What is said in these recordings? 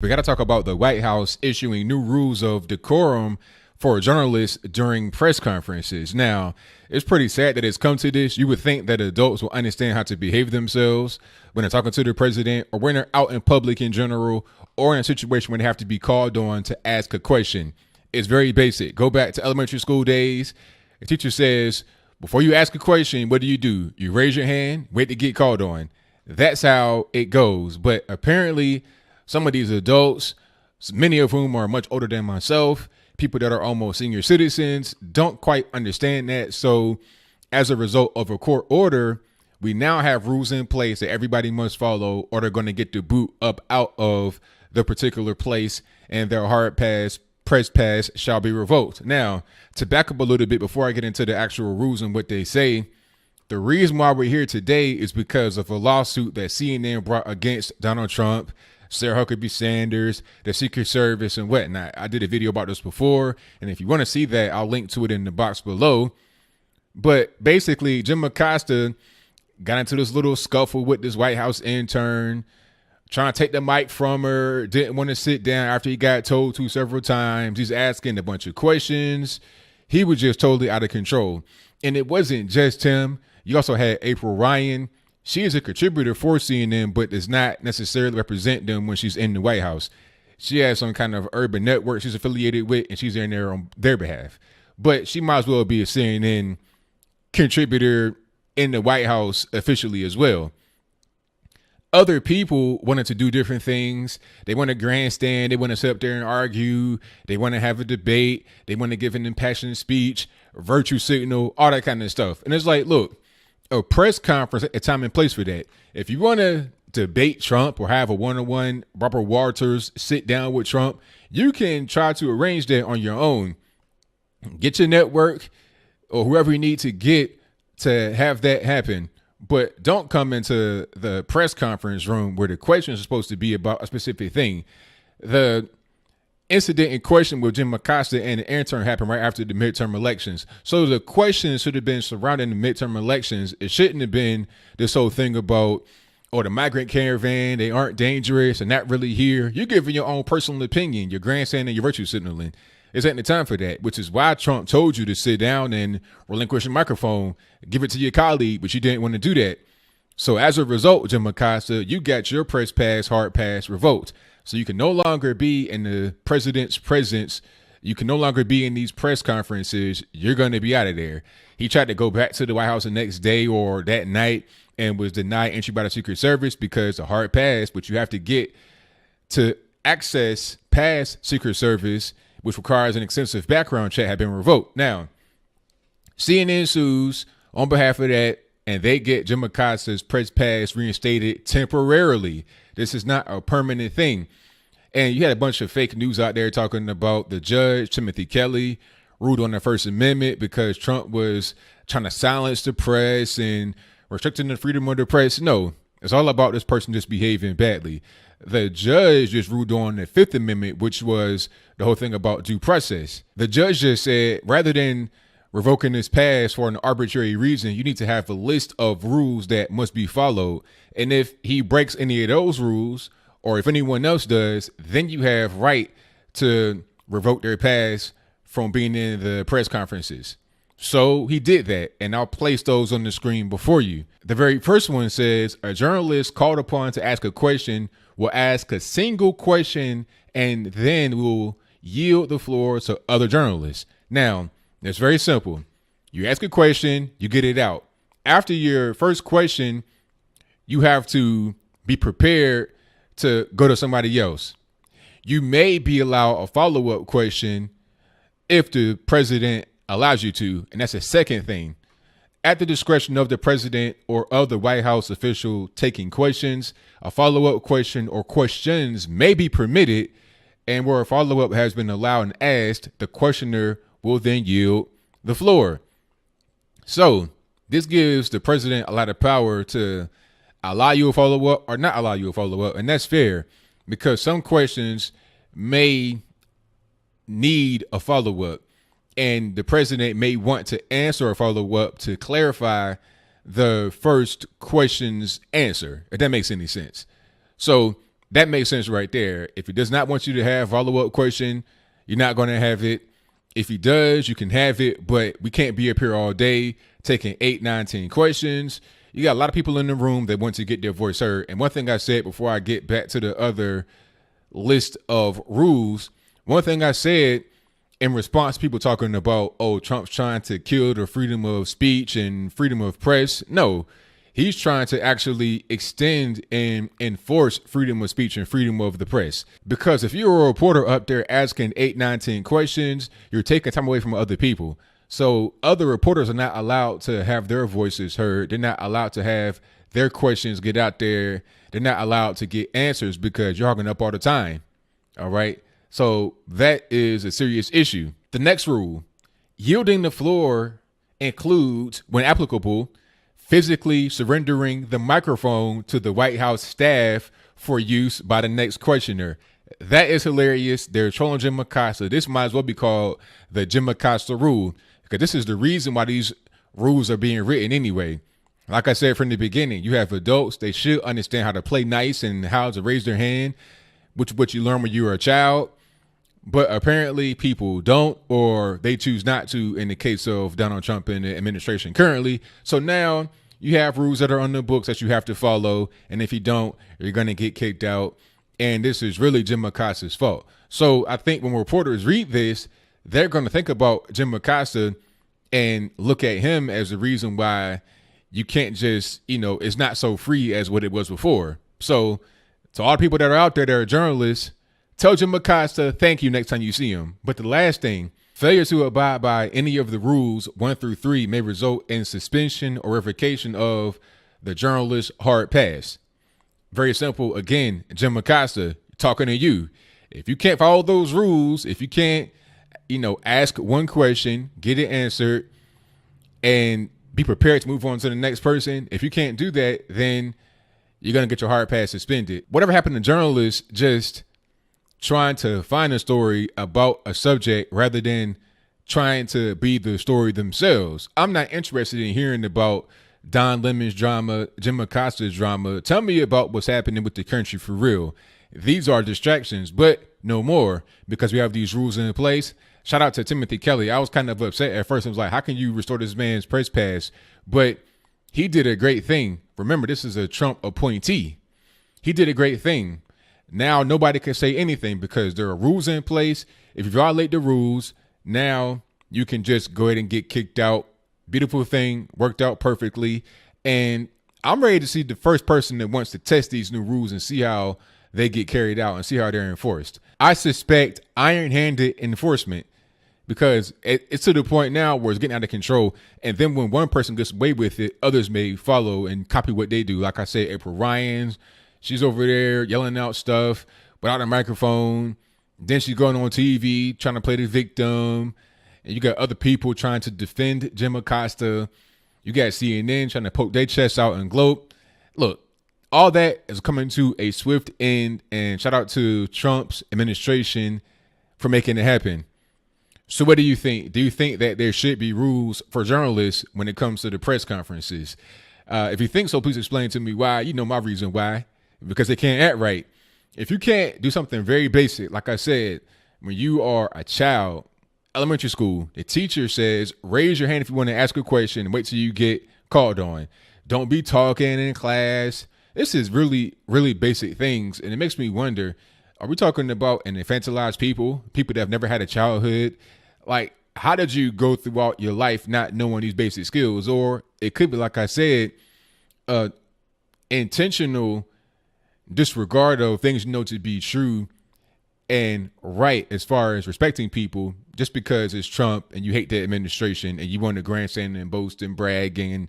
We got to talk about the White House issuing new rules of decorum for journalists during press conferences. Now, it's pretty sad that it's come to this. You would think that adults will understand how to behave themselves when they're talking to the president or when they're out in public in general or in a situation when they have to be called on to ask a question. It's very basic. Go back to elementary school days. The teacher says, before you ask a question, what do? You raise your hand, wait to get called on. That's how it goes. But apparently, some of these adults, many of whom are much older than myself, people that are almost senior citizens, don't quite understand that. So as a result of a court order, we now have rules in place that everybody must follow or they're going to get the boot up out of the particular place and their press pass shall be revoked. Now, to back up a little bit before I get into the actual rules and what they say, the reason why we're here today is because of a lawsuit that CNN brought against Donald Trump, Sarah Huckabee Sanders, the Secret Service, and whatnot. I did a video about this before, and if you want to see that, I'll link to it in the box below. But basically, Jim Acosta got into this little scuffle with this White House intern, trying to take the mic from her, didn't want to sit down after he got told to several times. He's asking a bunch of questions. He was just totally out of control. And it wasn't just him. You also had April Ryan. She is a contributor for CNN, but does not necessarily represent them when she's in the White House. She has some kind of urban network she's affiliated with, and she's in there on their behalf. But she might as well be a CNN contributor in the White House officially as well. Other people wanted to do different things. They want to grandstand. They want to sit up there and argue. They want to have a debate. They want to give an impassioned speech, virtue signal, all that kind of stuff. And it's like, look, a press conference, a time and place for that. If you want to debate Trump or have a one-on-one Robert Walters sit down with Trump, you can try to arrange that on your own. Get your network or whoever you need to get to have that happen. But don't come into the press conference room where the questions are supposed to be about a specific thing. The incident in question with Jim Acosta and the intern happened right after the midterm elections. So the questions should have been surrounding the midterm elections. It shouldn't have been this whole thing about, the migrant caravan, they aren't dangerous and not really here. You're giving your own personal opinion, your grandstanding, your virtue signaling. It's ain't the time for that, which is why Trump told you to sit down and relinquish your microphone, give it to your colleague, but you didn't want to do that. So as a result, Jim Acosta, you got your press pass, hard pass revoked. So you can no longer be in the president's presence. You can no longer be in these press conferences. You're going to be out of there. He tried to go back to the White House the next day or that night and was denied entry by the Secret Service because the hard pass, which you have to get to access past Secret Service, which requires an extensive background check, had been revoked. Now, CNN sues on behalf of that, and they get Jim Acosta's press pass reinstated temporarily. This is not a permanent thing. And you had a bunch of fake news out there talking about the judge, Timothy Kelly, ruled on the First Amendment because Trump was trying to silence the press and restricting the freedom of the press. No, it's all about this person just behaving badly. The judge just ruled on the Fifth Amendment, which was the whole thing about due process. The judge just said, rather than revoking this pass for an arbitrary reason, you need to have a list of rules that must be followed. And if he breaks any of those rules, or if anyone else does, then you have right to revoke their pass from being in the press conferences. So he did that, and I'll place those on the screen before you. The very first one says, a journalist called upon to ask a question will ask a single question and then will yield the floor to other journalists. Now, it's very simple. You ask a question, you get it out. After your first question, you have to be prepared to go to somebody else. You may be allowed a follow-up question if the president allows you to, and that's a second thing. At the discretion of the president or of the White House official taking questions, a follow-up question or questions may be permitted, and where a follow-up has been allowed and asked, the questioner will then yield the floor. So this gives the president a lot of power to allow you a follow-up or not allow you a follow-up, and that's fair because some questions may need a follow-up. And the president may want to answer a follow-up to clarify the first question's answer, if that makes any sense. So That makes sense right there. If he does not want you to have follow-up question, you're not going to have it. If he does, you can have it, but we can't be up here all day taking 8, 9, 10 questions. You got a lot of people in the room that want to get their voice heard. And one thing I said before I get back to the other list of rules, one thing I said in response to people talking about, oh, Trump's trying to kill the freedom of speech and freedom of press. No, he's trying to actually extend and enforce freedom of speech and freedom of the press. Because if you're a reporter up there asking 8, 9, 10 questions, you're taking time away from other people. So other reporters are not allowed to have their voices heard. They're not allowed to have their questions get out there. They're not allowed to get answers because you're hogging up all the time. All right. So that is a serious issue. The next rule, yielding the floor includes, when applicable, physically surrendering the microphone to the White House staff for use by the next questioner. That is hilarious. They're trolling Jim Acosta. This might as well be called the Jim Acosta rule, because this is the reason why these rules are being written anyway. Like I said from the beginning, you have adults. They should understand how to play nice and how to raise their hand, which is what you learn when you were a child. But apparently people don't, or they choose not to in the case of Donald Trump and the administration currently. So now you have rules that are on the books that you have to follow. And if you don't, you're going to get kicked out. And this is really Jim Acosta's fault. So I think when reporters read this, they're going to think about Jim Acosta and look at him as the reason why you can't just, it's not so free as what it was before. So to all the people that are out there that are journalists, tell Jim Acosta thank you next time you see him. But the last thing, failure to abide by any of the rules 1 through 3 may result in suspension or revocation of the journalist's hard pass. Very simple. Again, Jim Acosta, talking to you. If you can't follow those rules, if you can't, ask one question, get it answered, and be prepared to move on to the next person. If you can't do that, then you're going to get your hard pass suspended. Whatever happened to journalists just trying to find a story about a subject rather than trying to be the story themselves? I'm not interested in hearing about Don Lemon's drama, Jim Acosta's drama. Tell me about what's happening with the country for real. These are distractions, but no more, because we have these rules in place. Shout out to Timothy Kelly. I was kind of upset at first. I was like, how can you restore this man's press pass? But he did a great thing. Remember, this is a Trump appointee. He did a great thing. Now nobody can say anything because there are rules in place. If you violate the rules, now you can just go ahead and get kicked out. Beautiful thing, worked out perfectly. And I'm ready to see the first person that wants to test these new rules and see how they get carried out and see how they're enforced. I suspect iron-handed enforcement, because it's to the point now where it's getting out of control. And then when one person gets away with it, others may follow and copy what they do. Like I said, April Ryan's, she's over there yelling out stuff without a microphone. Then she's going on TV trying to play the victim. And you got other people trying to defend Jim Acosta. You got CNN trying to poke their chests out and gloat. Look, all that is coming to a swift end. And shout out to Trump's administration for making it happen. So what do you think? Do you think that there should be rules for journalists when it comes to the press conferences? If you think so, please explain to me why. You know my reason why. Because they can't act right. If you can't do something very basic, like I said, when you are a child, elementary school, the teacher says, raise your hand if you want to ask a question and wait till you get called on. Don't be talking in class. This is really, really basic things. And it makes me wonder, are we talking about an infantilized people that have never had a childhood? Like, how did you go throughout your life not knowing these basic skills? Or it could be, like I said, intentional disregard of things you know to be true and right as far as respecting people just because it's Trump and you hate the administration and you want to grandstand and boast and brag and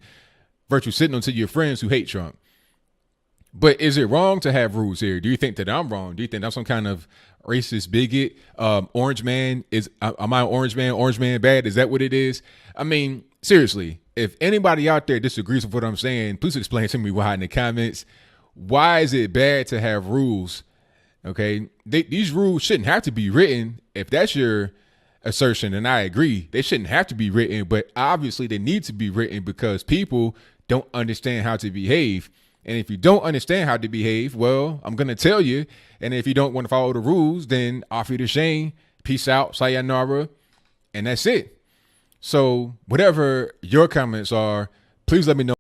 virtue sitting onto your friends who hate Trump. But is it wrong to have rules here? Do you think that I'm wrong? Do you think I'm some kind of racist bigot? Orange man am I an orange man? Orange man bad? Is that what it is? I mean, seriously, if anybody out there disagrees with what I'm saying, please explain to me why in the comments. Why is it bad to have rules? Okay, these rules shouldn't have to be written. If that's your assertion, and I agree, they shouldn't have to be written, but obviously they need to be written because people don't understand how to behave. And if you don't understand how to behave, well, I'm going to tell you. And if you don't want to follow the rules, then off you to Shane. Peace out. Sayonara. And that's it. So whatever your comments are, please let me know.